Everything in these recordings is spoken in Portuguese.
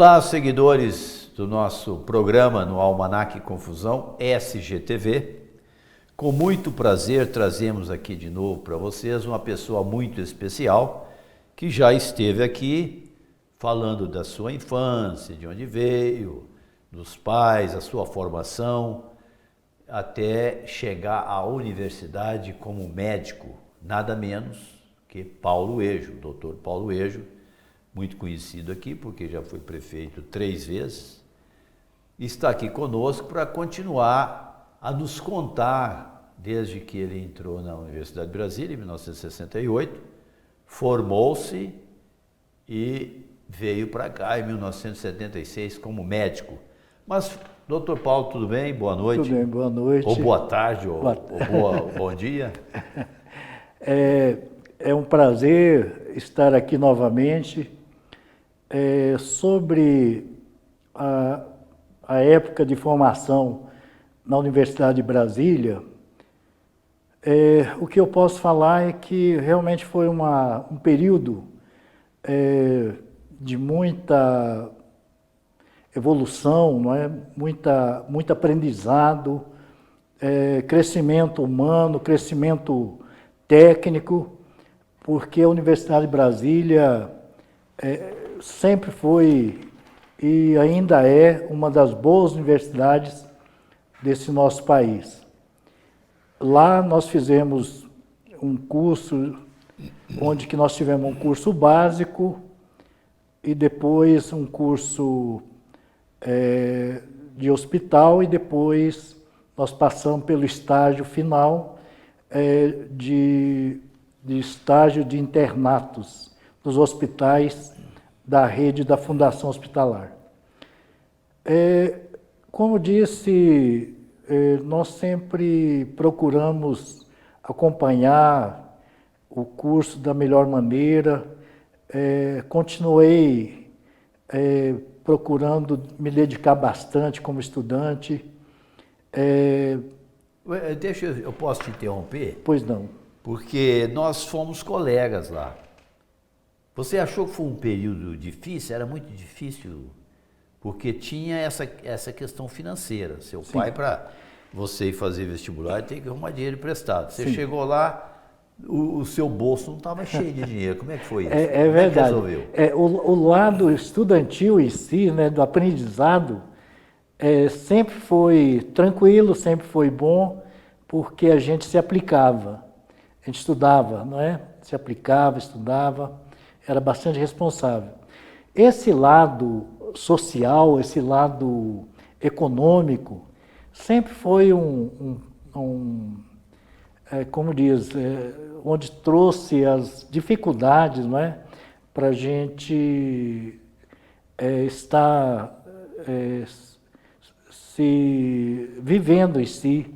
Olá, seguidores do nosso programa no Almanac Confusão SGTV. Com muito prazer trazemos aqui de novo para vocês uma pessoa muito especial que já esteve aqui falando da sua infância, de onde veio, dos pais, a sua formação, até chegar à universidade como médico, nada menos que Paulo Ejo, doutor Paulo Ejo, muito conhecido aqui, porque já foi prefeito 3 vezes, está aqui conosco para continuar a nos contar, desde que ele entrou na Universidade de Brasília, em 1968, formou-se e veio para cá em 1976 como médico. Mas, doutor Paulo, tudo bem? Boa noite. Tudo bem, boa noite. Ou boa tarde, ou bom dia. É um prazer estar aqui novamente. Sobre a época de formação na Universidade de Brasília, o que eu posso falar é que realmente foi um período de muita evolução, não é? Muito aprendizado, crescimento humano, crescimento técnico, porque a Universidade de Brasília sempre foi e ainda é uma das boas universidades desse nosso país. Lá nós fizemos um curso, onde que nós tivemos um curso básico e depois um curso de hospital, e depois nós passamos pelo estágio final de estágio de internatos nos hospitais da rede da Fundação Hospitalar. Como disse, nós sempre procuramos acompanhar o curso da melhor maneira. Continuei procurando me dedicar bastante como estudante. Eu posso te interromper? Pois não. Porque nós fomos colegas lá. Você achou que foi um período difícil? Era muito difícil, porque tinha essa questão financeira. Seu Sim. pai, para você ir fazer vestibular, tem que arrumar dinheiro emprestado. Você Sim. chegou lá, o seu bolso não estava cheio de dinheiro. Como é que foi isso? É verdade. Como é que resolveu? O lado estudantil em si, né, do aprendizado, sempre foi tranquilo, sempre foi bom, porque a gente se aplicava. A gente estudava, não é? Se aplicava, estudava, era bastante responsável. Esse lado social, esse lado econômico, sempre foi como diz, onde trouxe as dificuldades, não é? Para a gente estar se vivendo em si,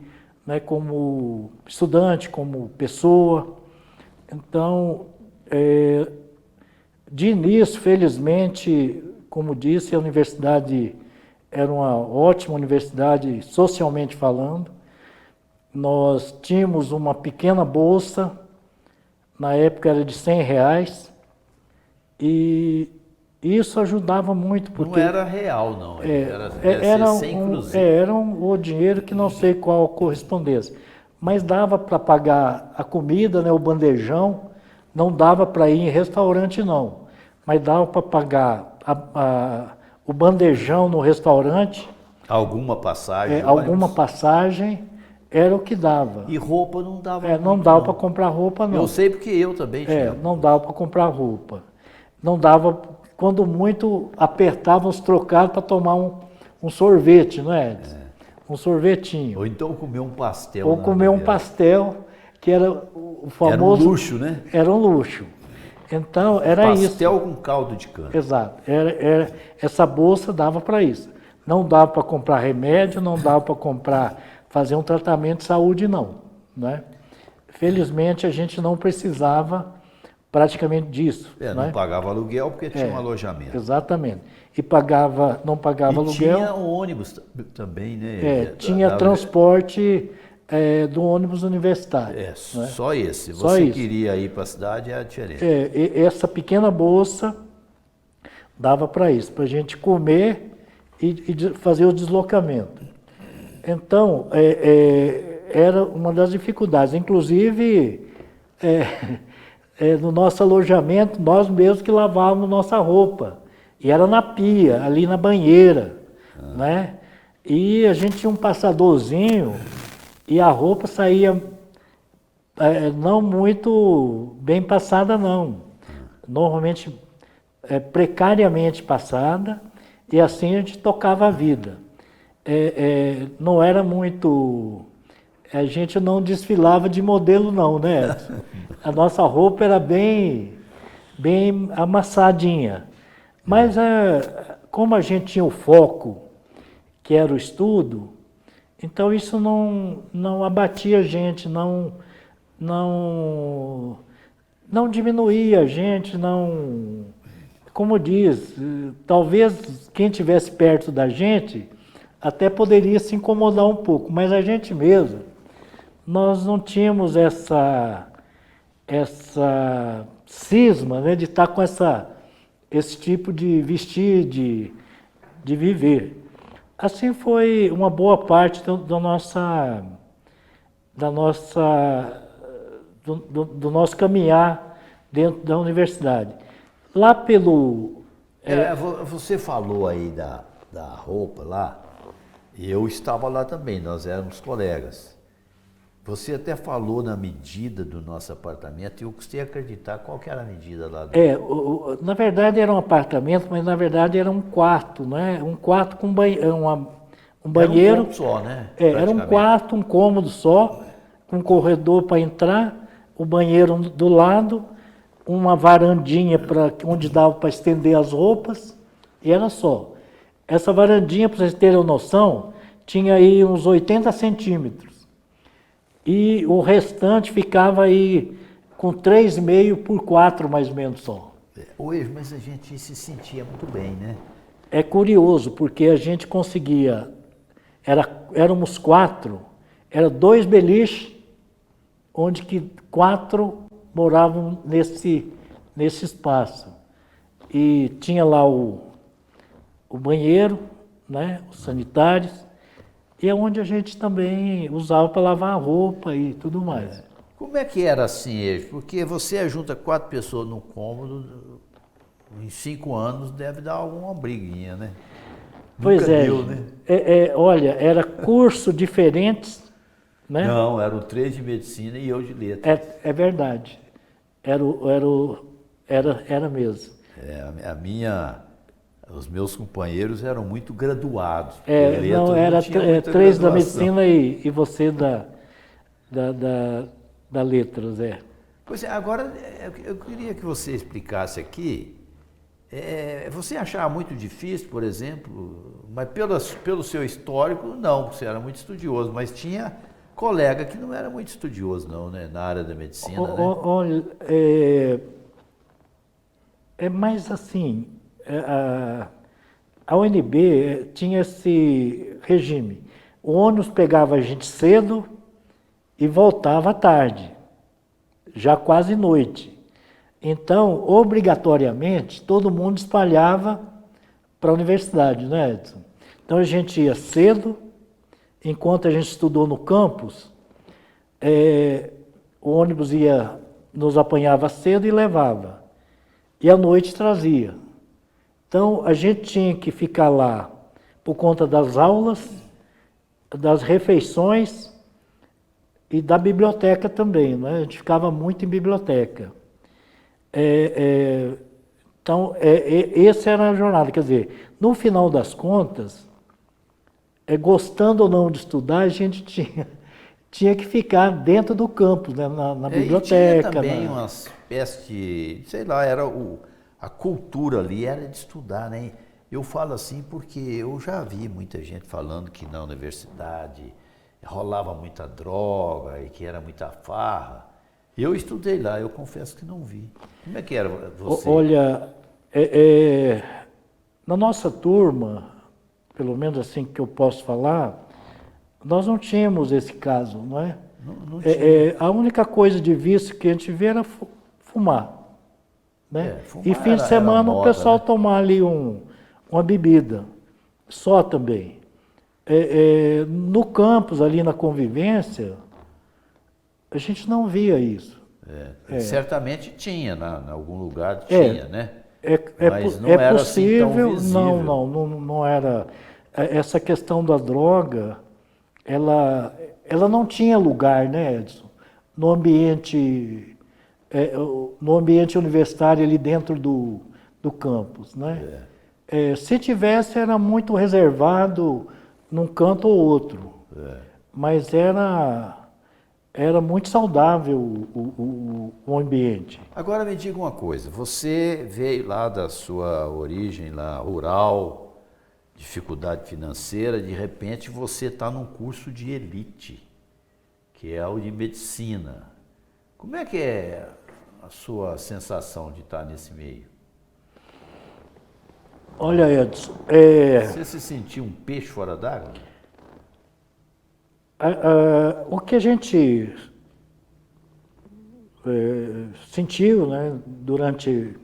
né, como estudante, como pessoa. Então, de início, felizmente, como disse, a universidade era uma ótima universidade, socialmente falando. Nós tínhamos uma pequena bolsa, na época era de R$100, e isso ajudava muito. Porque não era real, não. Era 100 cruzeiros. Era o dinheiro que não sei qual correspondência. Mas dava para pagar a comida, né, o bandejão, não dava para ir em restaurante, não. Mas dava para pagar o bandejão no restaurante. Alguma passagem? Alguma passagem era o que dava. E roupa não dava? Não dava para comprar roupa, não. Eu sei porque eu também tinha. Não dava para comprar roupa. Não dava, quando muito, apertava os trocados para tomar um sorvete, não é? Um sorvetinho. Ou então comer um pastel. Ou comer um pastel, que era o famoso... Era um luxo, né? Era um luxo. Então, era isso. Pastel com caldo de cana. Exato. Essa bolsa dava para isso. Não dava para comprar remédio, não dava para fazer um tratamento de saúde, não. Né? Felizmente, a gente não precisava praticamente disso. Não pagava aluguel porque tinha um alojamento. Exatamente. E não pagava aluguel. Tinha o ônibus também, né? Tinha transporte do ônibus universitário. Né? Só esse. Só Você isso. queria ir para a cidade, era diferente. Essa pequena bolsa, Dava para isso, para a gente comer e fazer o deslocamento. Então, era uma das dificuldades. Inclusive, no nosso alojamento, nós mesmos que lavávamos nossa roupa. E era na pia, ali na banheira, né? E a gente tinha um passadorzinho e a roupa saía não muito bem passada, não. Normalmente, precariamente passada, e assim a gente tocava a vida. Não era muito... A gente não desfilava de modelo, não, né? A nossa roupa era bem amassadinha. Mas como a gente tinha o foco, que era o estudo, então isso não abatia a gente, não diminuía a gente, não... Como diz, talvez quem estivesse perto da gente até poderia se incomodar um pouco, mas a gente mesmo, nós não tínhamos essa cisma, né, de estar com esse tipo de vestir, de viver. Assim foi uma boa parte do nosso caminhar dentro da universidade. Lá pelo... Você falou aí da roupa lá, e eu estava lá também, nós éramos colegas. Você até falou na medida do nosso apartamento, e eu custei acreditar qual que era a medida lá. Na verdade era um apartamento, mas na verdade era um quarto, né? Um quarto com um banheiro. Era um ponto só, né? Era um quarto, um cômodo só, com um corredor para entrar, o banheiro do lado, uma varandinha onde dava para estender as roupas, e era só. Essa varandinha, para vocês terem noção, tinha aí uns 80 centímetros. E o restante ficava aí com 3,5 por 4, mais ou menos só. Hoje, mas a gente se sentia muito bem, né? É curioso, porque a gente conseguia, éramos 4, era 2 beliches, onde que 4 moravam nesse espaço. E tinha lá o banheiro, né, os sanitários, e é onde a gente também usava para lavar a roupa e tudo mais. Como é que era assim, porque você junta 4 pessoas num cômodo, em 5 anos deve dar alguma briguinha, né? Pois Nunca deu, né? Olha, era curso diferentes, né? Não, eram 3 de medicina e eu de letras. É verdade, era mesmo. Os meus companheiros eram muito graduados. Não, era 3 da medicina e você da letras, Pois é, agora eu queria que você explicasse aqui, você achava muito difícil, por exemplo, mas pelo seu histórico, não, você era muito estudioso, mas tinha colega que não era muito estudioso, não, né, na área da medicina, né? Olha, mais assim, a UNB tinha esse regime. O ônibus pegava a gente cedo e voltava à tarde, já quase noite. Então, obrigatoriamente, todo mundo espalhava para a universidade, né, Edson? Então, a gente ia cedo, enquanto a gente estudou no campus, o ônibus nos apanhava cedo e levava. E à noite trazia. Então, a gente tinha que ficar lá por conta das aulas, das refeições e da biblioteca também, né? A gente ficava muito em biblioteca. Então, essa era a jornada. Quer dizer, no final das contas, gostando ou não de estudar, a gente tinha que ficar dentro do campus, né? na biblioteca. E tinha também uma espécie de, sei lá, a cultura ali era de estudar, né? Eu falo assim porque eu já vi muita gente falando que na universidade rolava muita droga e que era muita farra. Eu estudei lá, eu confesso que não vi. Como é que era você? Olha, na nossa turma, pelo menos assim que eu posso falar, nós não tínhamos esse caso, não é? Não tinha. A única coisa de vício que a gente vê era fumar. né? Fumar E fim de semana moda, o pessoal né? tomar ali uma bebida, só também. No campus, ali na convivência, a gente não via isso. Certamente tinha, em algum lugar É, tinha, né? É Mas não era assim tão possível, visível. não era. Essa questão da droga, ela não tinha lugar, né, Edson? No ambiente, no ambiente universitário ali dentro do campus, né? Se tivesse, era muito reservado num canto ou outro. Mas era muito saudável o ambiente. Agora me diga uma coisa, você veio lá da sua origem lá rural, dificuldade financeira, de repente você está num curso de elite, que é o de medicina. Como é que é a sua sensação de estar nesse meio? Olha, Edson, Você se sentiu um peixe fora d'água? o que a gente sentiu, né, durante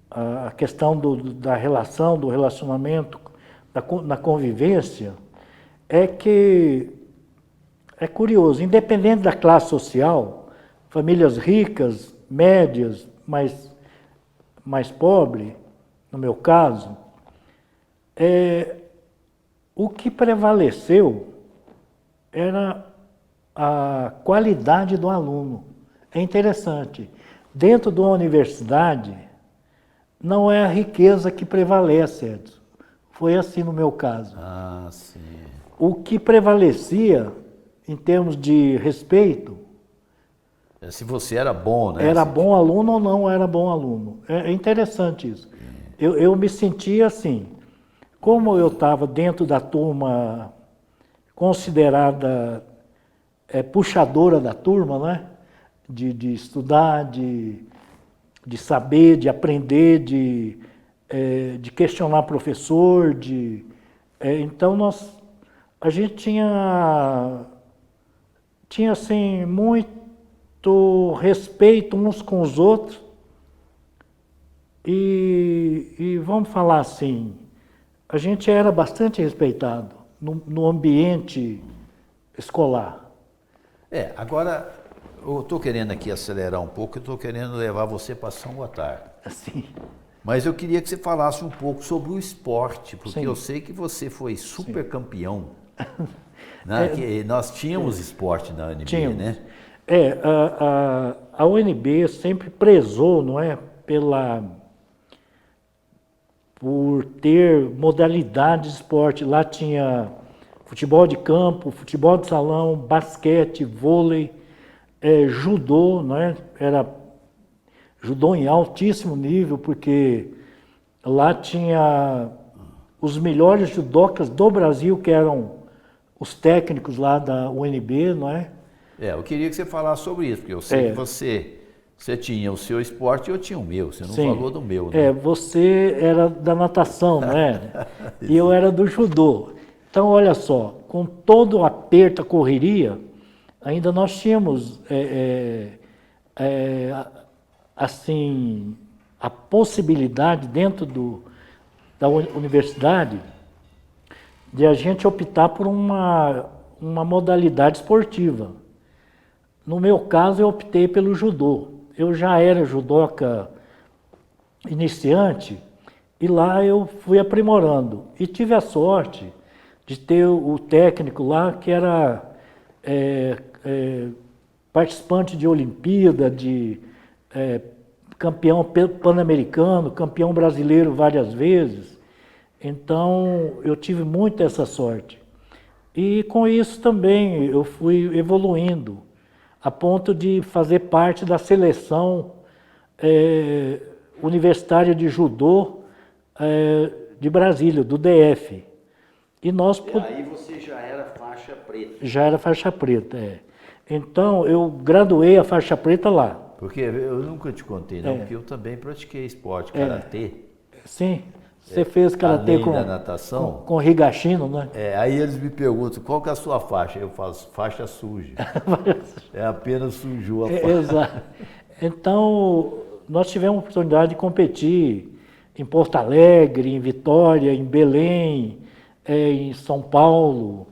a questão da relação, do relacionamento, na convivência, é que é curioso, independente da classe social, famílias ricas, médias, mais pobres, no meu caso, o que prevaleceu era a qualidade do aluno. É interessante. Dentro de uma universidade, não é a riqueza que prevalece, Edson. Foi assim no meu caso. Ah, sim. O que prevalecia, em termos de respeito, Se você era bom, né? era bom aluno ou não era bom aluno. É interessante isso. Eu me sentia assim. Como eu estava dentro da turma considerada puxadora da turma, né? De estudar, de saber, de aprender, de questionar professor, então a gente tinha assim muito respeito uns com os outros e vamos falar assim, a gente era bastante respeitado no ambiente escolar. Agora eu estou querendo aqui acelerar um pouco, eu estou querendo levar você para São Gotardo. Assim. Mas eu queria que você falasse um pouco sobre o esporte, porque Sim. eu sei que você foi super campeão. Né? Que nós tínhamos esporte na UNB, Tínhamos. né? A UNB sempre prezou, não é, por ter modalidades de esporte. Lá tinha futebol de campo, futebol de salão, basquete, vôlei, judô, não é? Era judô em altíssimo nível, porque lá tinha os melhores judocas do Brasil, que eram os técnicos lá da UNB, não é? Eu queria que você falasse sobre isso, porque eu sei que você tinha o seu esporte e eu tinha o meu, você não falou do meu, né? Você era da natação, não é? E eu era do judô. Então, olha só, com todo o aperto, a correria, ainda nós tínhamos, assim, a possibilidade dentro da universidade de a gente optar por uma modalidade esportiva. No meu caso, eu optei pelo judô. Eu já era judoca iniciante e lá eu fui aprimorando. E tive a sorte de ter o técnico lá que era participante de Olimpíada, campeão pan-americano, campeão brasileiro várias vezes. Então, eu tive muito essa sorte. E com isso também eu fui evoluindo, a ponto de fazer parte da seleção universitária de judô de Brasília, do DF. E aí você já era faixa preta. Já era faixa preta, Então, eu graduei a faixa preta lá. Porque eu nunca te contei, não, porque eu também pratiquei esporte, karatê. Sim, você fez karatê além da natação. Com Higashino, né? Aí eles me perguntam, qual que é a sua faixa? Eu falo, faixa suja. Apenas sujou a faixa. Exato. Então, nós tivemos a oportunidade de competir em Porto Alegre, em Vitória, em Belém, em São Paulo,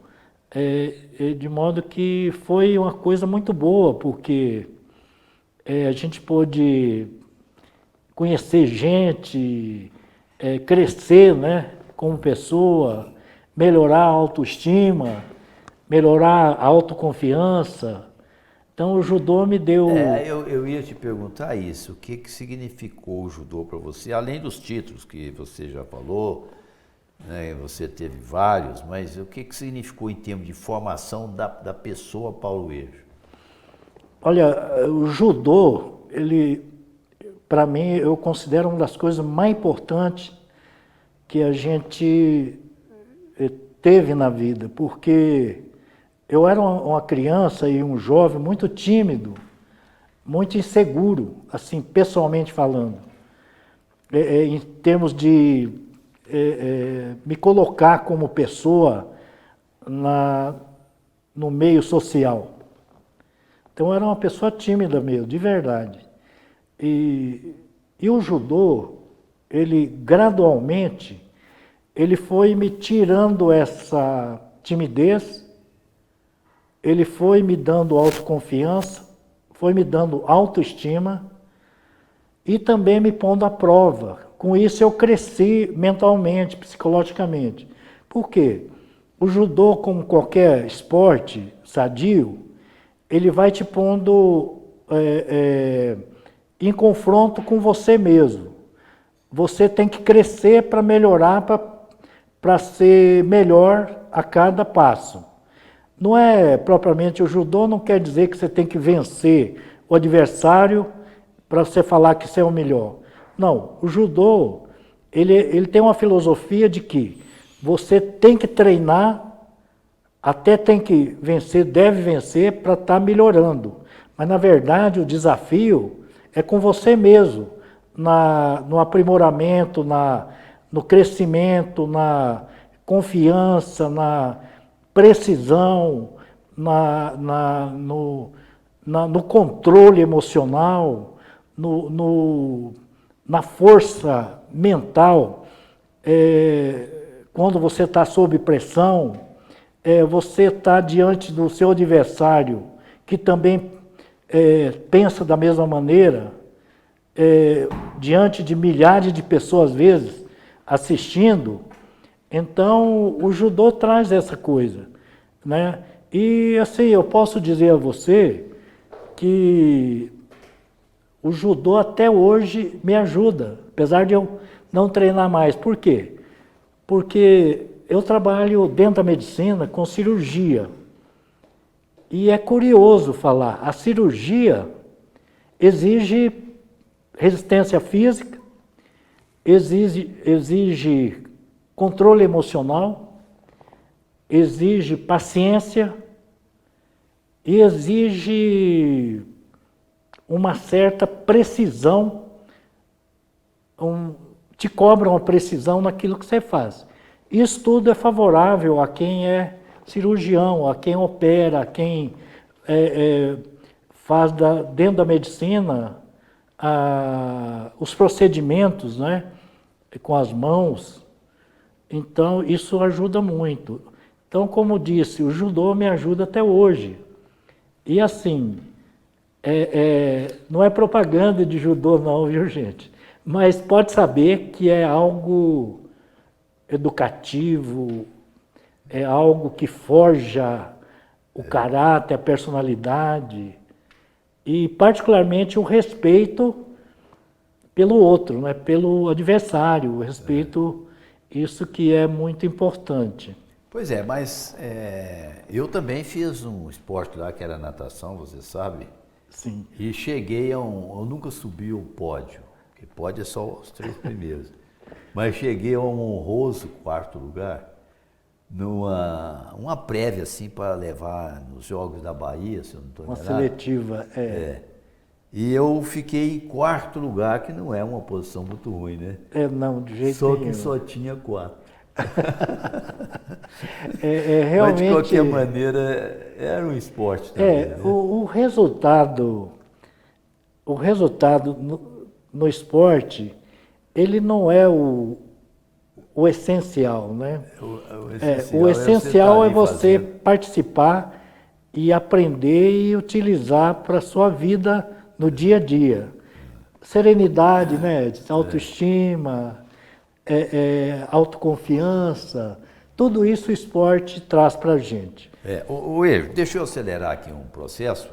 de modo que foi uma coisa muito boa, porque a gente pôde conhecer gente, crescer, né, como pessoa, melhorar a autoestima, melhorar a autoconfiança. Então o judô me deu... Eu ia te perguntar isso, o que significou o judô para você, além dos títulos que você já falou, né, você teve vários, mas o que significou em termos de formação da pessoa Paulo Eixo? Olha, o judô, ele, para mim, eu considero uma das coisas mais importantes que a gente teve na vida, porque eu era uma criança e um jovem muito tímido, muito inseguro, assim, pessoalmente falando, em termos de me colocar como pessoa no meio social. Então eu era uma pessoa tímida mesmo, de verdade. E o judô, ele gradualmente, ele foi me tirando essa timidez, ele foi me dando autoconfiança, foi me dando autoestima e também me pondo à prova. Com isso eu cresci mentalmente, psicologicamente. Por quê? O judô, como qualquer esporte sadio, ele vai te pondo em confronto com você mesmo. Você tem que crescer para melhorar, para ser melhor a cada passo. Não é propriamente o judô, não quer dizer que você tem que vencer o adversário para você falar que você é o melhor. Não, o judô, ele tem uma filosofia de que você tem que treinar, até tem que vencer, deve vencer para estar melhorando. Mas, na verdade, o desafio é com você mesmo, no aprimoramento, no crescimento, na confiança, na precisão, no controle emocional, na força mental. Quando você está sob pressão, você está diante do seu adversário, que também pensa da mesma maneira, diante de milhares de pessoas, às vezes, assistindo. Então, o judô traz essa coisa, né? E, assim, eu posso dizer a você que o judô até hoje me ajuda, apesar de eu não treinar mais. Por quê? Porque eu trabalho dentro da medicina com cirurgia. E é curioso falar, a cirurgia exige resistência física, exige controle emocional, exige paciência e exige uma certa precisão, te cobra uma precisão naquilo que você faz. Isso tudo é favorável a quem é cirurgião, a quem opera, a quem faz dentro da medicina os procedimentos, né, com as mãos. Então, isso ajuda muito. Então, como disse, o judô me ajuda até hoje. E assim, não é propaganda de judô não, viu, gente? Mas pode saber que é algo educativo, é algo que forja o caráter, a personalidade e, particularmente, o respeito pelo outro, né? Pelo adversário, o respeito, isso que é muito importante. Pois é, mas eu também fiz um esporte lá que era natação, você sabe? Sim. E cheguei eu nunca subi o pódio, porque pódio é só os 3 primeiros, mas cheguei a um honroso 4º lugar, uma prévia assim para levar nos Jogos da Bahia, se eu não estou enganado. Uma seletiva, E eu fiquei em 4º lugar, que não é uma posição muito ruim, né? Não, de jeito só nenhum. Que só tinha 4. Realmente, mas de qualquer maneira, era um esporte também. Né? O resultado no esporte, ele não é o essencial, né? O essencial é você participar e aprender e utilizar para a sua vida no dia a dia. Serenidade, né? Autoestima, autoconfiança, tudo isso o esporte traz para a gente. Deixa eu acelerar aqui um processo,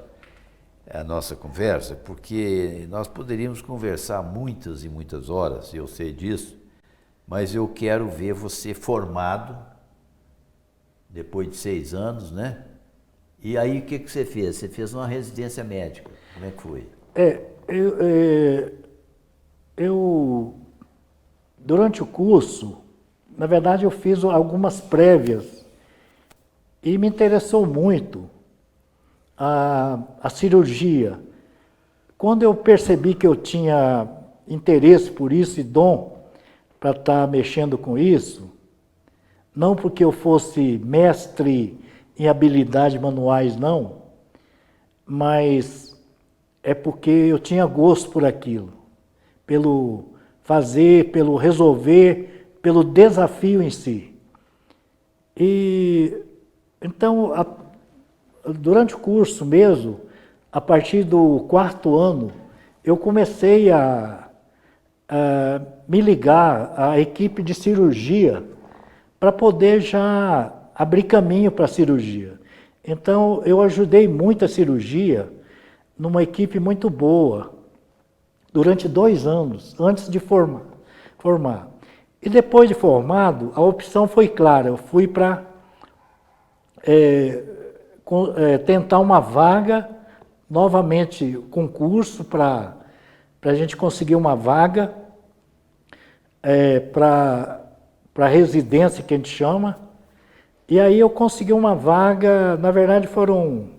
a nossa conversa, porque nós poderíamos conversar muitas e muitas horas, eu sei disso, mas eu quero ver você formado, depois de 6 anos, né? E aí o que você fez? Você fez uma residência médica, como é que foi? Durante o curso, na verdade eu fiz algumas prévias e me interessou muito a cirurgia. Quando eu percebi que eu tinha interesse por isso e dom para estar mexendo com isso, não porque eu fosse mestre em habilidades manuais, não, mas é porque eu tinha gosto por aquilo, pelo fazer, pelo resolver, pelo desafio em si. E então, durante o curso mesmo, a partir do 4º ano, eu comecei a me ligar à equipe de cirurgia para poder já abrir caminho para a cirurgia. Então, eu ajudei muito a cirurgia numa equipe muito boa, durante 2 anos, antes de formar. E depois de formado, a opção foi clara, eu fui para tentar uma vaga, novamente concurso para a gente conseguir uma vaga para a residência, que a gente chama. E aí eu consegui uma vaga, na verdade foram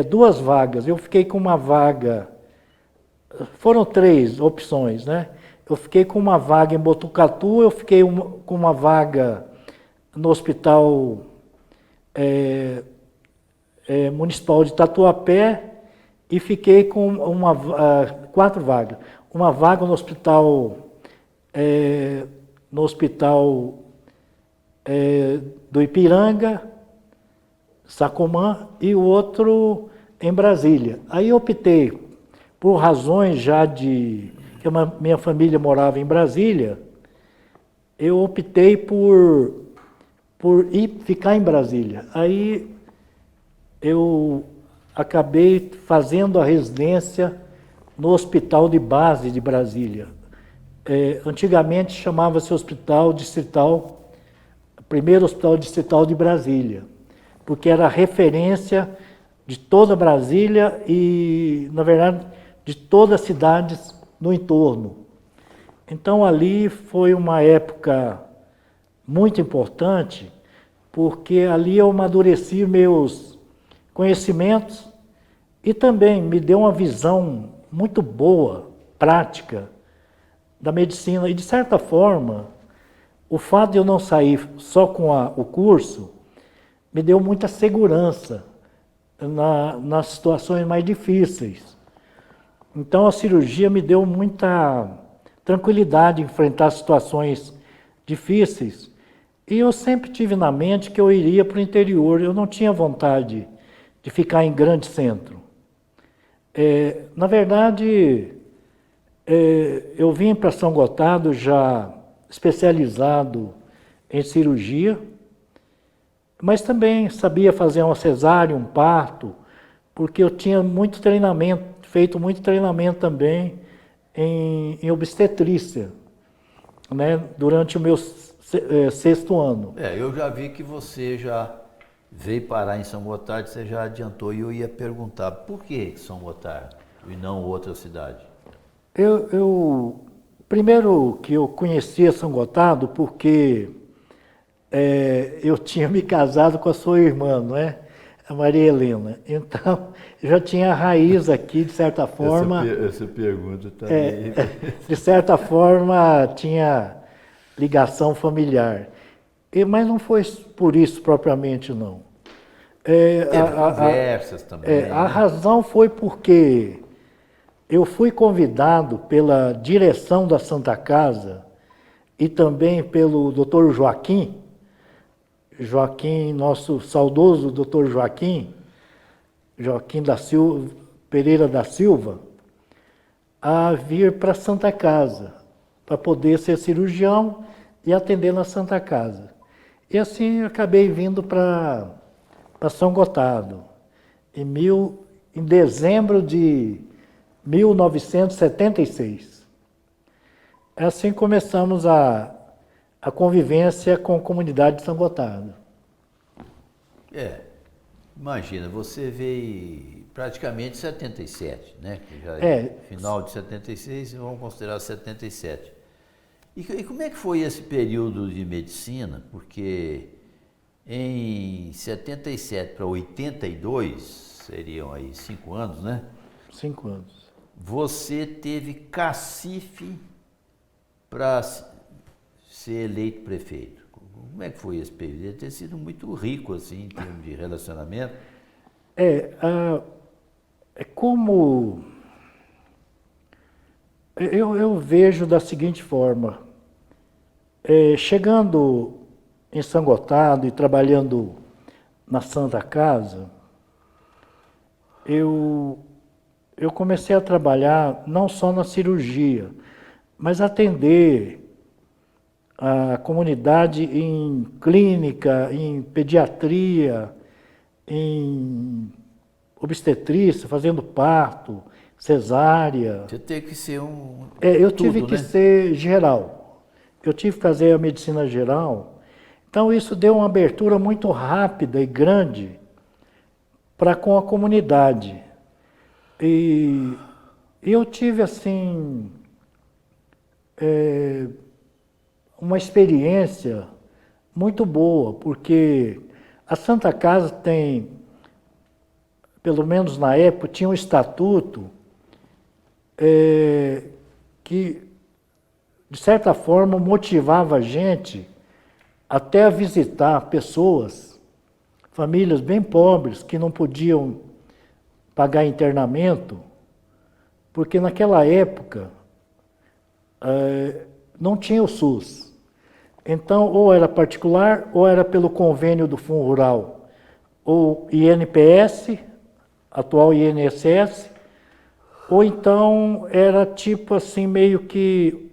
2 vagas. Eu fiquei com uma vaga, foram 3 opções, né? Eu fiquei com uma vaga em Botucatu, eu fiquei com uma vaga no Hospital Municipal de Tatuapé e fiquei com 4 vagas. Uma vaga no hospital do Ipiranga, Sacomã, e o outro em Brasília. Aí eu optei, por razões já que minha família morava em Brasília, eu optei por ficar em Brasília. Aí eu acabei fazendo a residência no Hospital de Base de Brasília. Antigamente chamava-se Hospital Distrital, primeiro Hospital Distrital de Brasília, porque era a referência de toda Brasília e, na verdade, de todas as cidades no entorno. Então ali foi uma época muito importante, porque ali eu amadureci meus conhecimentos e também me deu uma visão muito boa, prática, da medicina. E, de certa forma, o fato de eu não sair só com o curso me deu muita segurança nas situações mais difíceis. Então, a cirurgia me deu muita tranquilidade em enfrentar situações difíceis. E eu sempre tive na mente que eu iria para o interior. Eu não tinha vontade de ficar em grande centro. Na verdade, eu vim para São Gotardo já especializado em cirurgia, mas também sabia fazer uma cesárea, um parto, porque eu tinha muito treinamento, feito muito treinamento também em obstetrícia, né, durante o meu 6º ano. Eu já vi que você já veio parar em São Gotardo, você já adiantou, e eu ia perguntar, por que São Gotardo e não outra cidade? Primeiro que eu conhecia São Gotardo porque eu tinha me casado com a sua irmã, não é? A Maria Helena. Então, eu já tinha a raiz aqui, de certa forma. Essa pergunta também. De certa forma, tinha ligação familiar. Mas não foi por isso propriamente, não. Conversas também. A razão foi porque eu fui convidado pela direção da Santa Casa e também pelo Dr. Joaquim, nosso saudoso Dr. Joaquim da Silva, Pereira da Silva, a vir para a Santa Casa, para poder ser cirurgião e atender na Santa Casa. E assim eu acabei vindo para São Gotardo, em dezembro de 1976. Assim começamos a convivência com a comunidade de São Gotardo. Imagina, você veio praticamente em 77, né? Que já final de 76, vamos considerar 77. E como é que foi esse período de medicina? Porque em 77 para 82, seriam aí 5 anos, né? 5 anos. Você teve cacife para ser eleito prefeito. Como é que foi esse período? Deve ter sido muito rico, assim, em termos de relacionamento. Como eu vejo da seguinte forma, chegando em São Gotardo e trabalhando na Santa Casa, eu comecei a trabalhar não só na cirurgia, mas atender a comunidade em clínica, em pediatria, em obstetrícia, fazendo parto, cesárea. Você teve que ser eu tive que ser geral. Eu tive que fazer a medicina geral. Então isso deu uma abertura muito rápida e grande para com a comunidade. E eu tive assim uma experiência muito boa, porque a Santa Casa tem, pelo menos na época, tinha um estatuto que, de certa forma, motivava a gente até a visitar pessoas, famílias bem pobres, que não podiam pagar internamento, porque naquela época não tinha o SUS. Então, ou era particular, ou era pelo convênio do Fundo Rural, ou INPS, atual INSS, ou então era tipo assim, meio que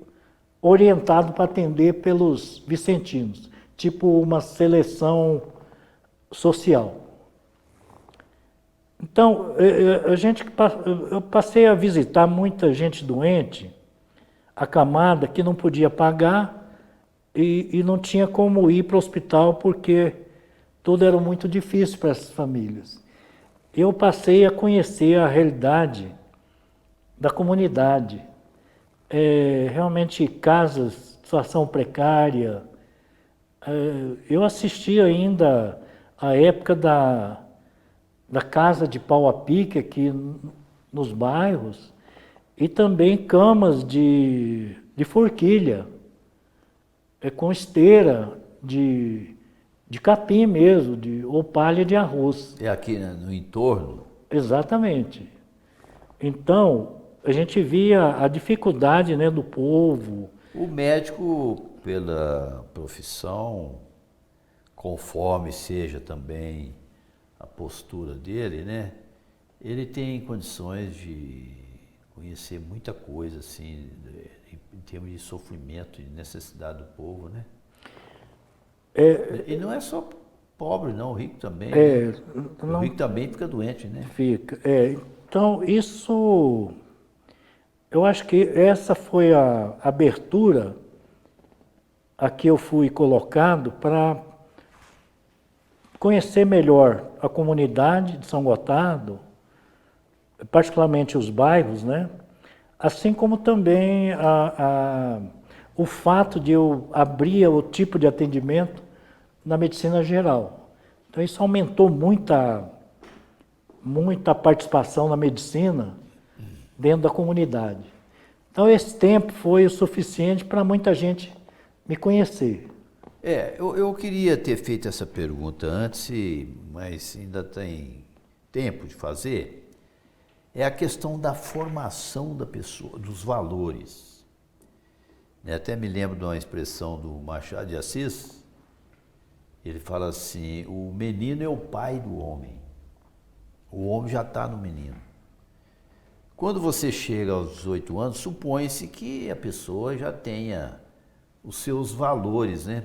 orientado para atender pelos vicentinos, tipo uma seleção social. Então, eu passei a visitar muita gente doente, acamada, que não podia pagar e não tinha como ir para o hospital porque tudo era muito difícil para essas famílias. Eu passei a conhecer a realidade da comunidade. Realmente casas, situação precária. Eu assisti ainda a época da casa de pau a pique aqui nos bairros e também camas de forquilha, com esteira de capim mesmo, ou palha de arroz. Aqui no entorno? Exatamente. Então, a gente via a dificuldade, né, do povo. O médico, pela profissão, conforme seja também a postura dele, né, ele tem condições de conhecer muita coisa, assim, em termos de sofrimento e necessidade do povo, né? E não é só pobre, não, o rico também. Né? O rico também fica doente, né? Fica. Então, isso... Eu acho que essa foi a abertura a que eu fui colocado para conhecer melhor a comunidade de São Gotardo, particularmente os bairros, né? Assim como também o fato de eu abrir o tipo de atendimento na medicina geral. Então isso aumentou muita participação na medicina dentro da comunidade. Então esse tempo foi o suficiente para muita gente me conhecer. Eu queria ter feito essa pergunta antes, mas ainda tem tempo de fazer. é a questão da formação da pessoa, dos valores. Até me lembro de uma expressão do Machado de Assis, ele fala assim, o menino é o pai do homem, o homem já está no menino. Quando você chega aos 18 anos, supõe-se que a pessoa já tenha os seus valores, né?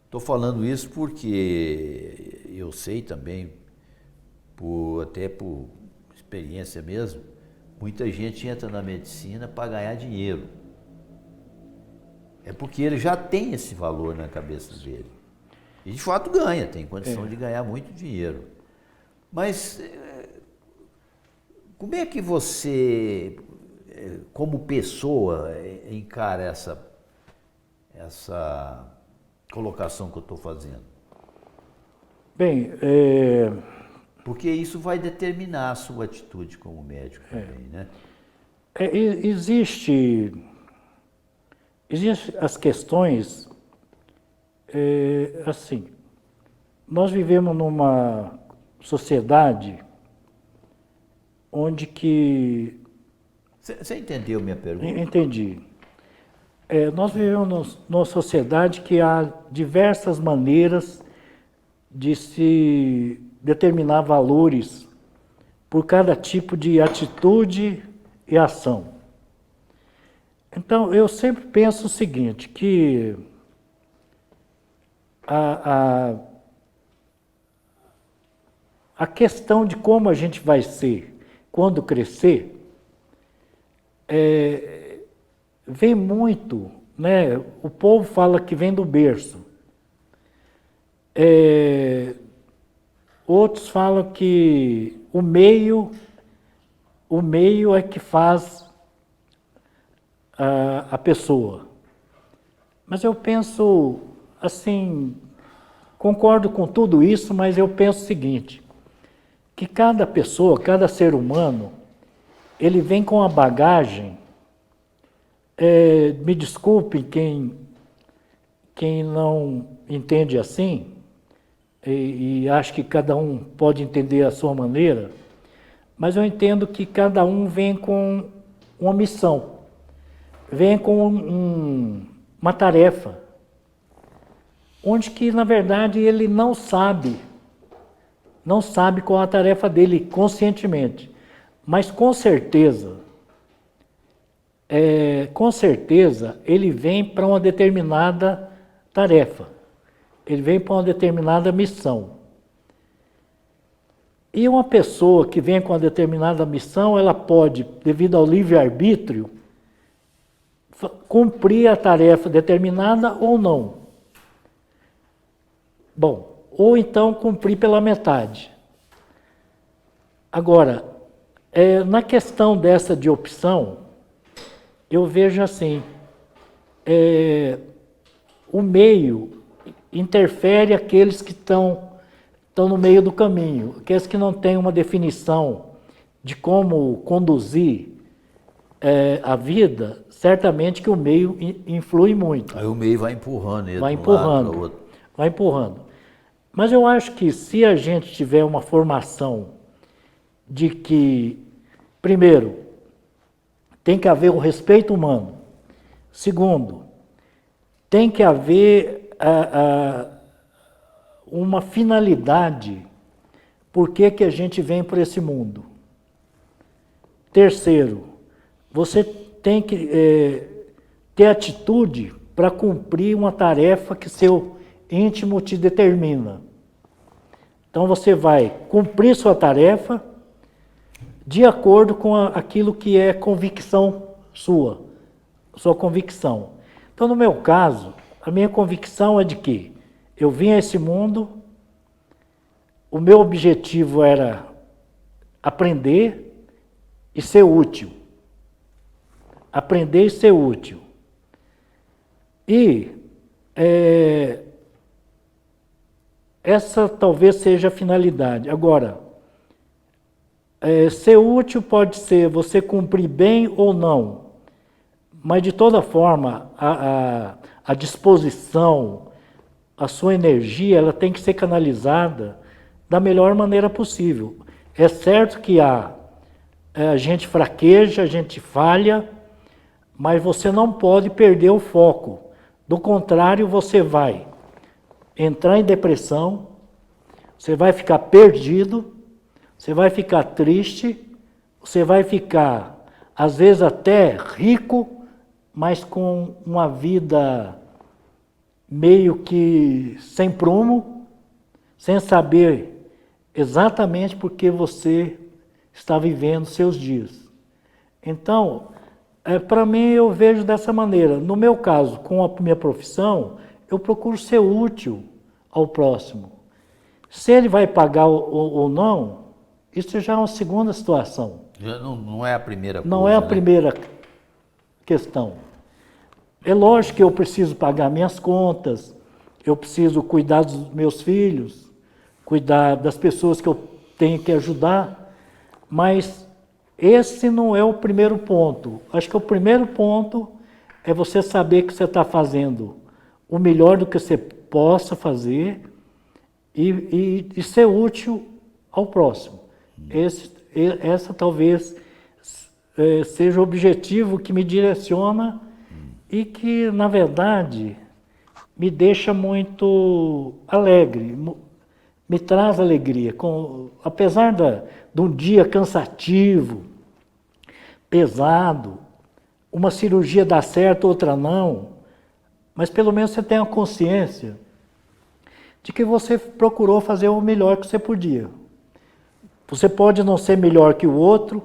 Estou falando isso porque eu sei também, até por experiência mesmo, muita gente entra na medicina para ganhar dinheiro. É porque ele já tem esse valor na cabeça dele. E de fato ganha, tem condição de ganhar muito dinheiro. Mas como é que você, como pessoa, encara essa colocação que eu estou fazendo? Bem, porque isso vai determinar a sua atitude como médico também, né? Existem as questões, assim, nós vivemos numa sociedade onde que... Você entendeu minha pergunta? Entendi. Nós vivemos numa sociedade que há diversas maneiras de se determinar valores por cada tipo de atitude e ação. Então, eu sempre penso o seguinte, que a questão de como a gente vai ser quando crescer vem muito, né? O povo fala que vem do berço. Outros falam que o meio é que faz a pessoa. Mas eu penso, assim, concordo com tudo isso, mas eu penso o seguinte, que cada pessoa, cada ser humano, ele vem com a bagagem, me desculpe quem não entende assim, e acho que cada um pode entender a sua maneira, mas eu entendo que cada um vem com uma missão, vem com uma tarefa, onde que, na verdade, ele não sabe qual a tarefa dele conscientemente, mas com certeza ele vem para uma determinada tarefa, ele vem para uma determinada missão. E uma pessoa que vem com uma determinada missão, ela pode, devido ao livre-arbítrio, cumprir a tarefa determinada ou não. Bom, ou então cumprir pela metade. Agora, na questão dessa de opção, eu vejo assim, o meio interfere aqueles que estão no meio do caminho, aqueles que não têm uma definição de como conduzir a vida, certamente que o meio influi muito. Aí o meio vai empurrando ele vai de um lado para o empurrando, outro. vai empurrando. Mas eu acho que se a gente tiver uma formação de que, primeiro, tem que haver o respeito humano. Segundo, tem que haver uma finalidade. Por que a gente vem por esse mundo? Terceiro, você tem que ter atitude para cumprir uma tarefa que seu íntimo te determina. Então você vai cumprir sua tarefa de acordo com aquilo que é convicção sua convicção. Então, no meu caso, a minha convicção é de que eu vim a esse mundo, o meu objetivo era aprender e ser útil. Aprender e ser útil. E essa talvez seja a finalidade. Agora, ser útil pode ser você cumprir bem ou não, mas de toda forma, a disposição, a sua energia, ela tem que ser canalizada da melhor maneira possível. É certo que há a gente fraqueja, a gente falha, mas você não pode perder o foco. Do contrário, você vai entrar em depressão, você vai ficar perdido, você vai ficar triste, você vai ficar, às vezes, até rico, mas com uma vida meio que sem prumo, sem saber exatamente porque você está vivendo seus dias. Então, para mim, eu vejo dessa maneira. No meu caso, com a minha profissão, eu procuro ser útil ao próximo. Se ele vai pagar ou não, isso já é uma segunda situação. Já não é a primeira coisa, Não é a né? primeira questão. É lógico que eu preciso pagar minhas contas, eu preciso cuidar dos meus filhos, cuidar das pessoas que eu tenho que ajudar, mas esse não é o primeiro ponto. Acho que o primeiro ponto é você saber que você está fazendo o melhor do que você possa fazer e ser útil ao próximo. Essa talvez seja o objetivo que me direciona e que, na verdade, me deixa muito alegre, me traz alegria. Apesar de um dia cansativo, pesado, uma cirurgia dá certo, outra não, mas pelo menos você tem a consciência de que você procurou fazer o melhor que você podia. Você pode não ser melhor que o outro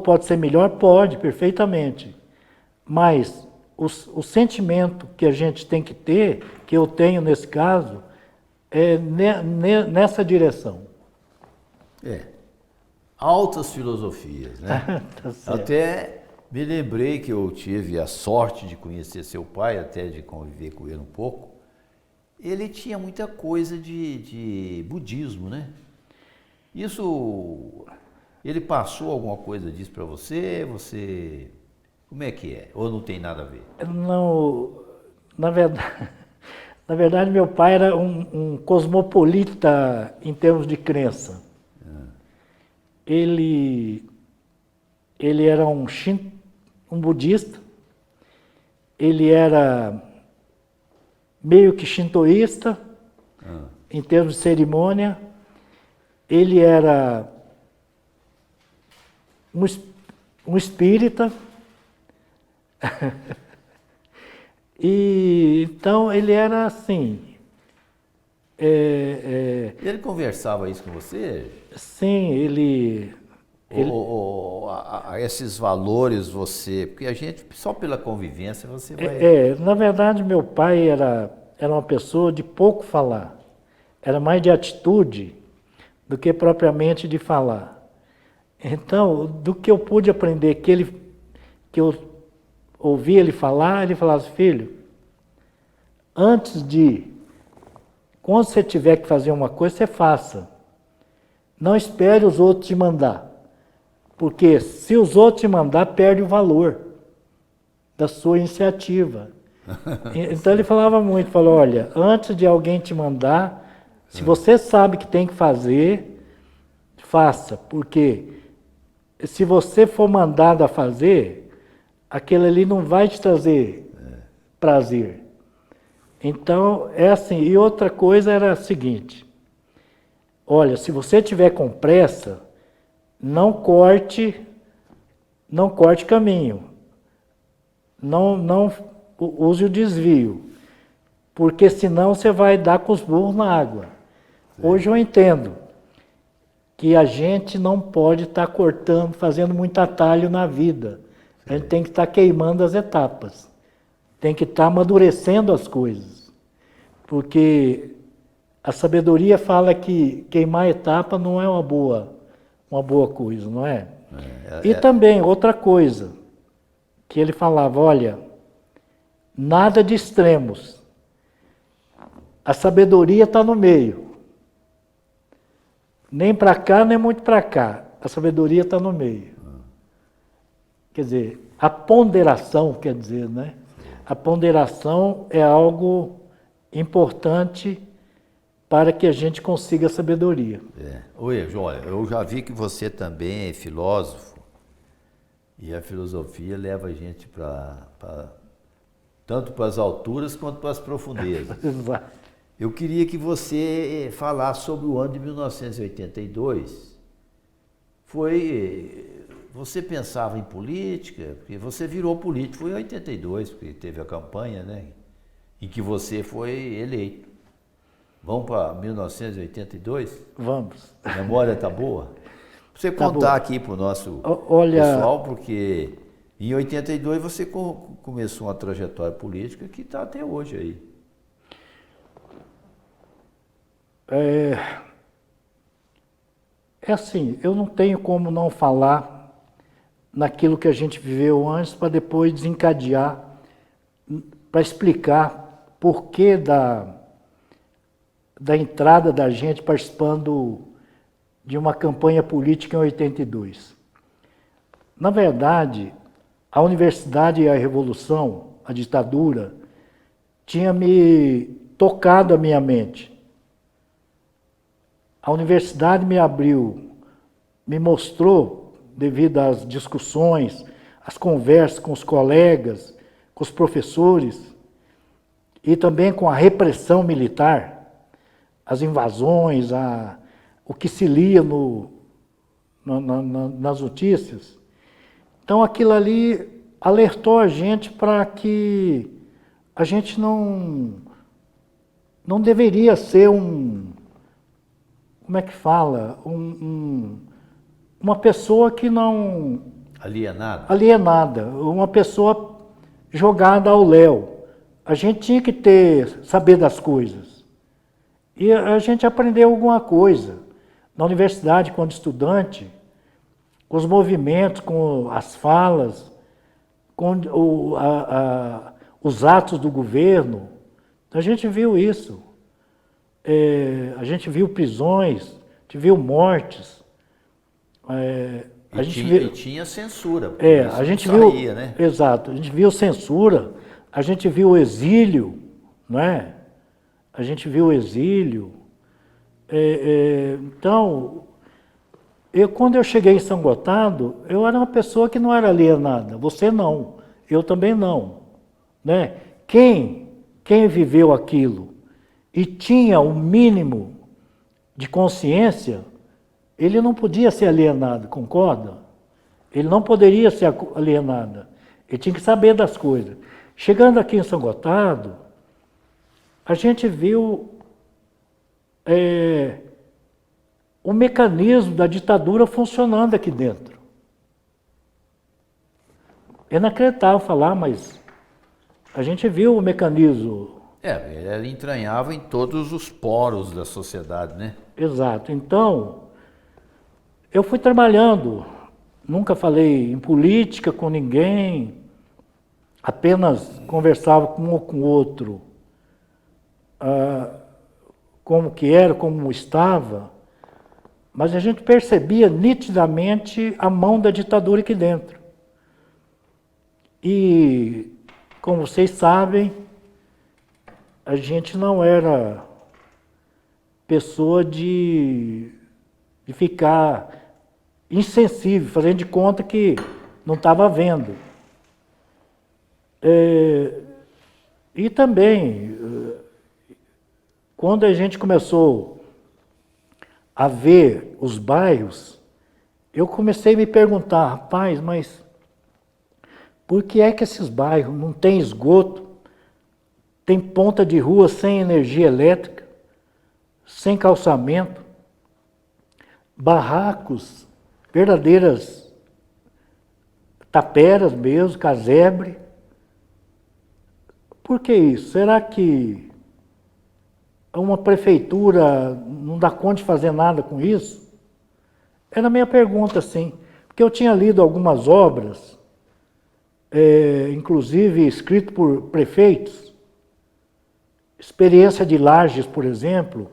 pode ser melhor? Pode, perfeitamente. Mas o sentimento que a gente tem que ter, que eu tenho nesse caso, é nessa direção. Altas filosofias, né? Tá certo. Até me lembrei que eu tive a sorte de conhecer seu pai, até de conviver com ele um pouco. Ele tinha muita coisa de budismo, né? Isso, ele passou alguma coisa disso para você? Como é que é? Ou não tem nada a ver? Não, na verdade, meu pai era um cosmopolita em termos de crença. Ele era um budista, ele era meio que shintoísta, em termos de cerimônia, ele era um espírita, e então ele era assim. Ele conversava isso com você? Sim, ele Esses valores porque a gente, só pela convivência, você vai... na verdade, meu pai era uma pessoa de pouco falar, era mais de atitude do que propriamente de falar. Então, do que eu pude aprender, que eu ouvi ele falava assim, filho, quando você tiver que fazer uma coisa, você faça. Não espere os outros te mandar. Porque se os outros te mandar, perde o valor da sua iniciativa. Então ele falava muito, falou, olha, antes de alguém te mandar, se você sabe que tem que fazer, faça. Porque se você for mandado a fazer, aquele ali não vai te trazer prazer. Então, é assim. E outra coisa era a seguinte, olha, se você tiver com pressa, não corte caminho, não use o desvio, porque senão você vai dar com os burros na água. Sim. Hoje eu entendo que a gente não pode estar cortando, fazendo muito atalho na vida. Sim. A gente tem que estar queimando as etapas, tem que estar amadurecendo as coisas, porque a sabedoria fala que queimar etapa não é uma boa coisa, não é? E também, outra coisa, que ele falava, olha, nada de extremos. A sabedoria está no meio. Nem para cá, nem muito para cá. A sabedoria está no meio. Quer dizer, a ponderação, quer dizer, né? A ponderação é algo importante para que a gente consiga a sabedoria. Oi, olha, eu já vi que você também é filósofo, e a filosofia leva a gente tanto para as alturas quanto para as profundezas. Exato. Eu queria que você falasse sobre o ano de 1982. Você pensava em política? Porque você virou político, foi em 82, porque teve a campanha, né? Em que você foi eleito. Vamos para 1982? Vamos. A memória está boa? Pra você Tá contar boa. aqui para o nosso Olha, pessoal, porque em 82 você começou uma trajetória política que está até hoje aí. É assim, eu não tenho como não falar naquilo que a gente viveu antes para depois desencadear, para explicar por que da entrada da gente participando de uma campanha política em 82. Na verdade, a universidade e a revolução, a ditadura, tinha me tocado a minha mente. A universidade me abriu, me mostrou, devido às discussões, às conversas com os colegas, com os professores, e também com a repressão militar, as invasões, o que se lia nas notícias. Então aquilo ali alertou a gente para que a gente não deveria ser como é que fala? Uma pessoa que não... Alienada, uma pessoa jogada ao léu. A gente tinha que saber das coisas. E a gente aprendeu alguma coisa. Na universidade, quando estudante, com os movimentos, com as falas, com os atos do governo, a gente viu isso. A gente viu prisões, a gente viu mortes. E tinha censura. A gente viu, saía, né? Exato, a gente viu censura, a gente viu o exílio, não é? A gente viu o exílio. Então, quando eu cheguei em São Gotardo, eu era uma pessoa que não era alienada. Você não, eu também não, né? Quem viveu aquilo e tinha o mínimo de consciência, ele não podia ser alienado, concorda? Ele não poderia ser alienado. Ele tinha que saber das coisas. Chegando aqui em São Gotardo, a gente viu o mecanismo da ditadura funcionando aqui dentro. É inacreditável falar, mas a gente viu o mecanismo. Ele entranhava em todos os poros da sociedade, né? Exato. Então, eu fui trabalhando, nunca falei em política com ninguém, apenas conversava com um ou com o outro, como que era, como estava, mas a gente percebia nitidamente a mão da ditadura aqui dentro. E, como vocês sabem, a gente não era pessoa de ficar insensível, fazendo de conta que não estava vendo. E também, quando a gente começou a ver os bairros, eu comecei a me perguntar, rapaz, mas por que é que esses bairros não têm esgoto, tem ponta de rua sem energia elétrica, sem calçamento, barracos, verdadeiras taperas mesmo, casebre? Por que isso? Será que uma prefeitura não dá conta de fazer nada com isso? Era a minha pergunta, sim. Porque eu tinha lido algumas obras, inclusive escritas por prefeitos. Experiência de Lages, por exemplo,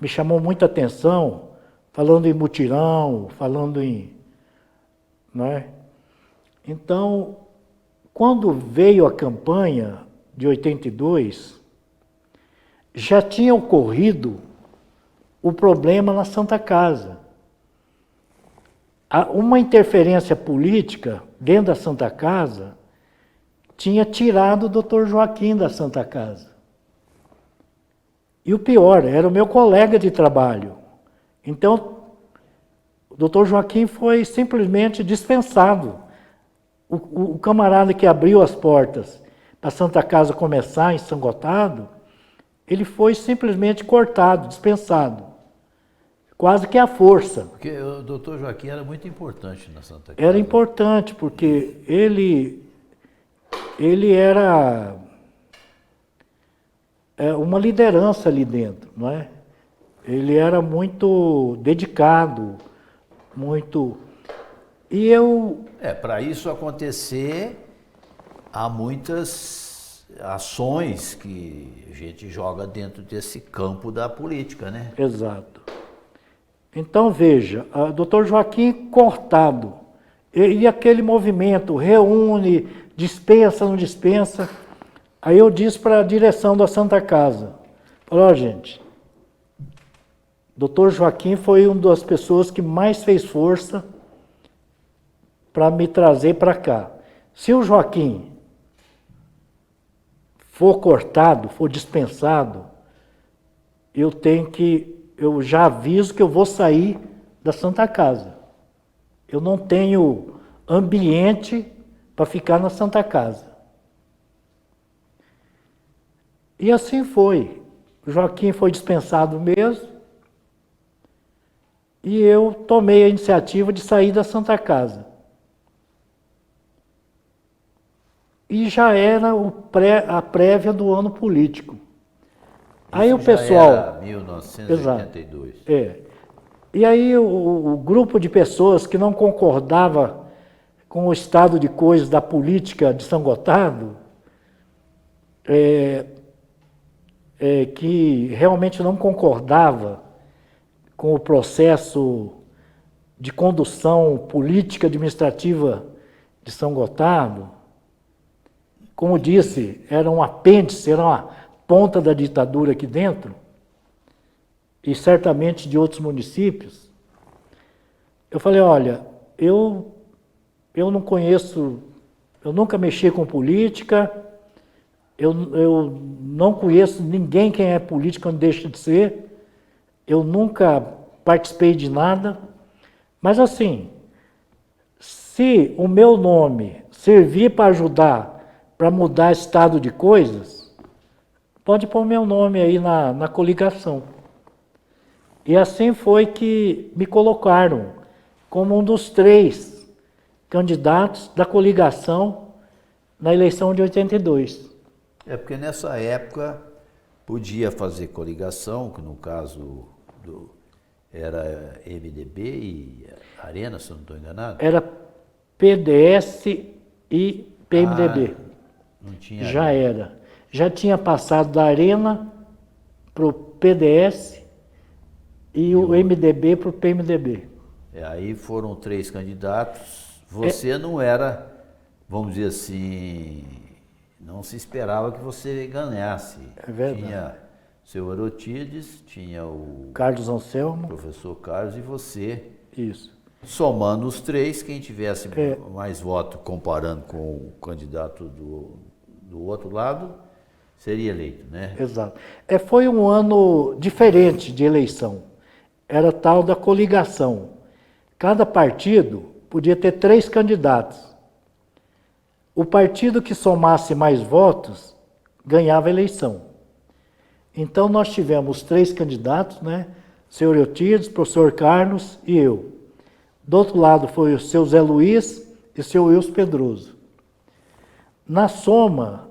me chamou muita atenção, falando em mutirão, falando em... Não é? Então, quando veio a campanha de 82, já tinha ocorrido o problema na Santa Casa. Uma interferência política dentro da Santa Casa tinha tirado o doutor Joaquim da Santa Casa. E o pior, era o meu colega de trabalho. Então, o doutor Joaquim foi simplesmente dispensado. O camarada que abriu as portas para a Santa Casa começar em Sangotado, ele foi simplesmente cortado, dispensado. Quase que à força. Porque o doutor Joaquim era muito importante na Santa Casa. Era importante, porque ele era uma liderança ali dentro, não é? Ele era muito dedicado, muito... E eu... Para isso acontecer, há muitas ações que a gente joga dentro desse campo da política, né? Exato. Então, veja, o doutor Joaquim cortado, e aquele movimento, reúne, dispensa, não dispensa. Aí eu disse para a direção da Santa Casa, falei, ó, gente, doutor Joaquim foi uma das pessoas que mais fez força para me trazer para cá. Se o Joaquim for cortado, for dispensado, eu já aviso que eu vou sair da Santa Casa. Eu não tenho ambiente para ficar na Santa Casa. E assim foi. O Joaquim foi dispensado mesmo, e eu tomei a iniciativa de sair da Santa Casa. E já era a prévia do ano político. Aí o pessoal... Já era 1982. Exato. E aí o grupo de pessoas que não concordava com o estado de coisas da política de São Gotardo, que realmente não concordava com o processo de condução política administrativa de São Gotardo, como disse, era um apêndice, era uma ponta da ditadura aqui dentro, e certamente de outros municípios. Eu falei, olha, eu não conheço, eu nunca mexi com política, eu não conheço ninguém quem é político quando deixa de ser, eu nunca participei de nada, mas assim, se o meu nome servir para ajudar, para mudar estado de coisas, pode pôr meu nome aí na coligação. E assim foi que me colocaram como um dos 3 candidatos da coligação na eleição de 82. Porque nessa época podia fazer coligação, que no caso era MDB e Arena, se eu não estou enganado? Era PDS e PMDB. Não tinha. Já era. Já tinha passado da Arena para o PDS e o MDB para o PMDB. Aí foram 3 candidatos. Você não era, vamos dizer assim, não se esperava que você ganhasse. É verdade. Tinha seu Eurotides, tinha o Carlos Anselmo. Professor Carlos e você. Isso. Somando os 3, quem tivesse mais voto comparando com o candidato do outro lado, seria eleito, né? Exato. Foi um ano diferente de eleição. Era tal da coligação. Cada partido podia ter 3 candidatos. O partido que somasse mais votos ganhava a eleição. Então nós tivemos 3 candidatos, né? Senhor Eutíades, professor Carlos e eu. Do outro lado foi o seu Zé Luiz e o seu Wilson Pedroso. Na soma,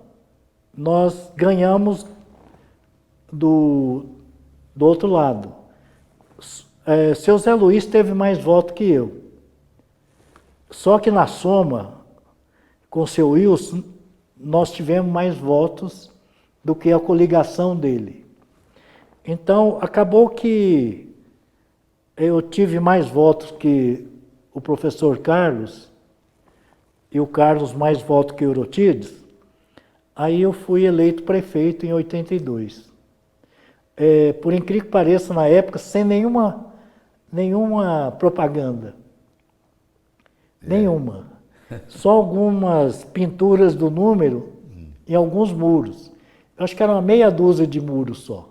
nós ganhamos do outro lado. Seu Zé Luiz teve mais voto que eu. Só que na soma, com o seu Wilson, nós tivemos mais votos do que a coligação dele. Então, acabou que eu tive mais votos que o professor Carlos, e o Carlos mais votos que o Eurotides. Aí eu fui eleito prefeito em 82. por incrível que pareça, na época, sem nenhuma propaganda. Nenhuma. Só algumas pinturas do número em alguns muros. Eu acho que era uma meia dúzia de muros só.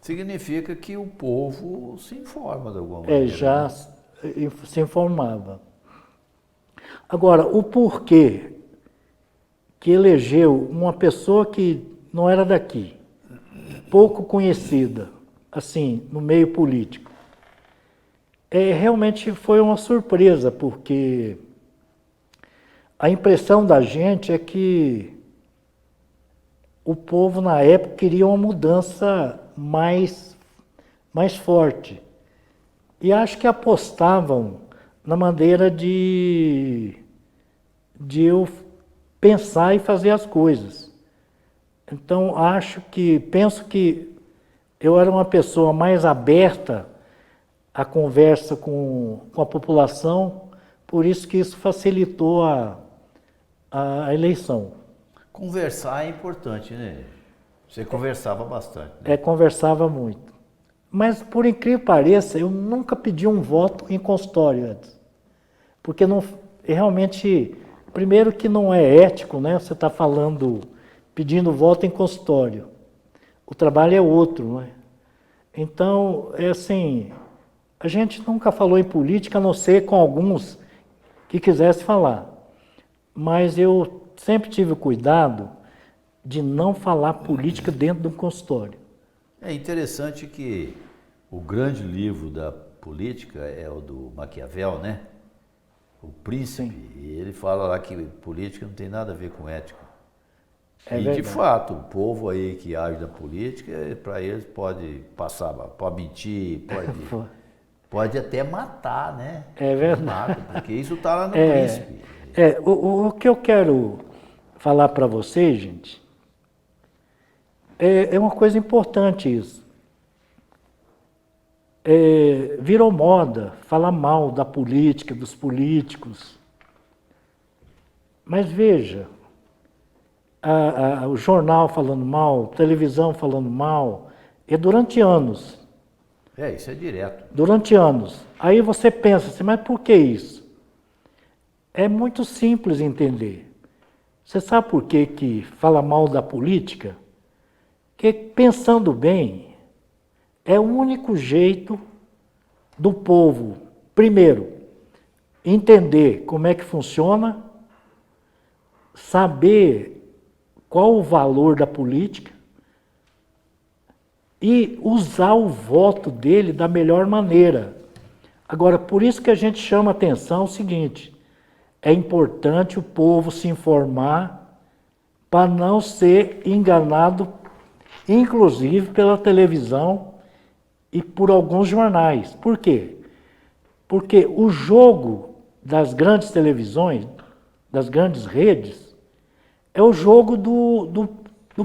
Significa que o povo se informa de alguma maneira. Já se informava. Agora, o porquê que elegeu uma pessoa que não era daqui, pouco conhecida, assim, no meio político, realmente foi uma surpresa, porque a impressão da gente é que o povo, na época, queria uma mudança mais forte. E acho que apostavam na maneira de eu pensar e fazer as coisas. Então, penso que eu era uma pessoa mais aberta à conversa com a população, por isso que isso facilitou a eleição. Conversar é importante, né? Você conversava bastante. Né? Conversava muito. Mas, por incrível que pareça, eu nunca pedi um voto em consultório antes. Porque realmente, primeiro que não é ético, né? Você está pedindo voto em consultório. O trabalho é outro, né? Então, assim, a gente nunca falou em política, a não ser com alguns que quisessem falar. Mas eu sempre tive o cuidado de não falar política dentro do consultório. É interessante que o grande livro da política é o do Maquiavel, né? O Príncipe. Sim. E ele fala lá que política não tem nada a ver com ética. Verdade. De fato, o povo aí que age na política, para eles pode mentir, pode até matar, né? É verdade. Mata, porque isso está lá no Príncipe. O que eu quero falar para vocês, gente, é uma coisa importante isso. Virou moda falar mal da política, dos políticos. Mas veja, o jornal falando mal, a televisão falando mal, durante anos. Isso é direto. Durante anos. Aí você pensa assim, mas por que isso? É muito simples entender. Você sabe por que fala mal da política? Porque, pensando bem, é o único jeito do povo, primeiro, entender como é que funciona, saber qual o valor da política e usar o voto dele da melhor maneira. Agora, por isso que a gente chama atenção o seguinte: é importante o povo se informar para não ser enganado, inclusive pela televisão e por alguns jornais. Por quê? Porque o jogo das grandes televisões, das grandes redes, é o jogo do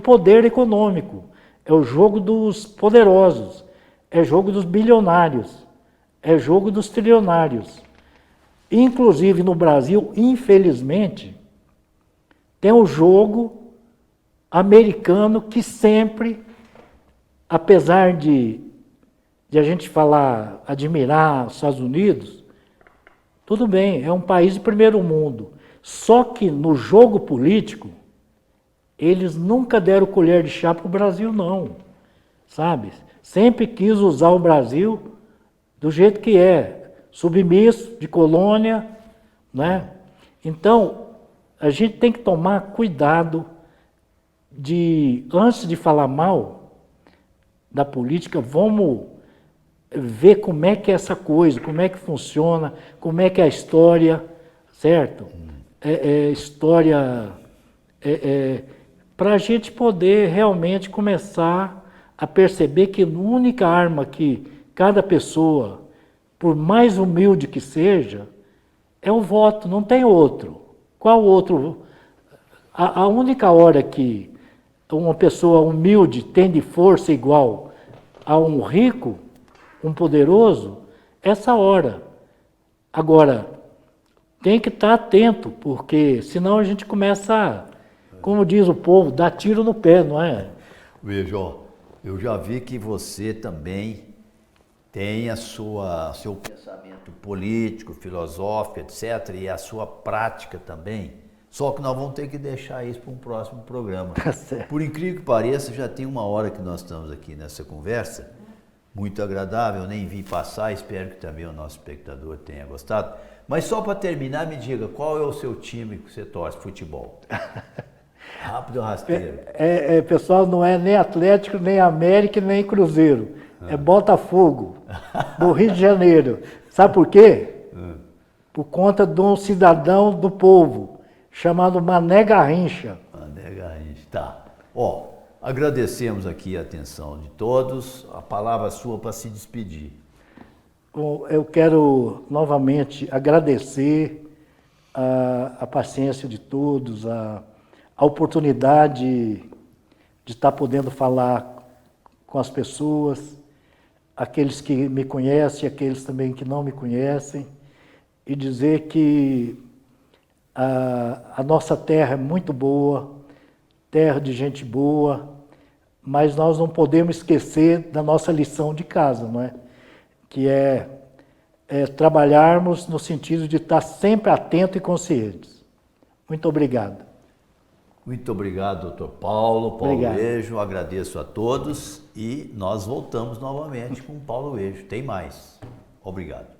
poder econômico, é o jogo dos poderosos, é o jogo dos bilionários, é o jogo dos trilionários. Inclusive no Brasil, infelizmente, tem o jogo americano que sempre, apesar de a gente admirar os Estados Unidos, tudo bem, é um país de primeiro mundo. Só que no jogo político, eles nunca deram colher de chá para o Brasil, não. Sabe? Sempre quis usar o Brasil do jeito que é, submisso, de colônia, né? Então, a gente tem que tomar cuidado antes de falar mal da política, vamos ver como é que é essa coisa, como é que funciona, como é que é a história, certo? História para a gente poder realmente começar a perceber que a única arma que cada pessoa, por mais humilde que seja, é o voto, não tem outro. Qual outro? A única hora que uma pessoa humilde tem de força igual a um rico, um poderoso, essa hora. Agora, tem que estar atento, porque senão a gente começa, como diz o povo, dar tiro no pé, não é? Veja, Eu já vi que você também tem seu pensamento político, filosófico, etc., e a sua prática também. Só que nós vamos ter que deixar isso para um próximo programa. Tá certo. Por incrível que pareça, já tem 1 hora que nós estamos aqui nessa conversa, muito agradável, eu nem vi passar, espero que também o nosso espectador tenha gostado. Mas só para terminar, me diga, qual é o seu time que você torce, futebol? Rápido ou rasteiro? Pessoal, não é nem Atlético, nem América, nem Cruzeiro. É Botafogo, do Rio de Janeiro. Sabe por quê? Por conta de um cidadão do povo, chamado Mané Garrincha. Mané Garrincha, tá. Ó, agradecemos aqui a atenção de todos. A palavra é sua para se despedir. Eu quero novamente agradecer a paciência de todos, a oportunidade de estar podendo falar com as pessoas, aqueles que me conhecem, aqueles também que não me conhecem, e dizer que a nossa terra é muito boa, terra de gente boa, mas nós não podemos esquecer da nossa lição de casa, não é? Que é trabalharmos no sentido de estar sempre atentos e conscientes. Muito obrigado. Muito obrigado, doutor Paulo Obrigado. Ejo, agradeço a todos e nós voltamos novamente com o Paulo Ejo. Tem mais. Obrigado.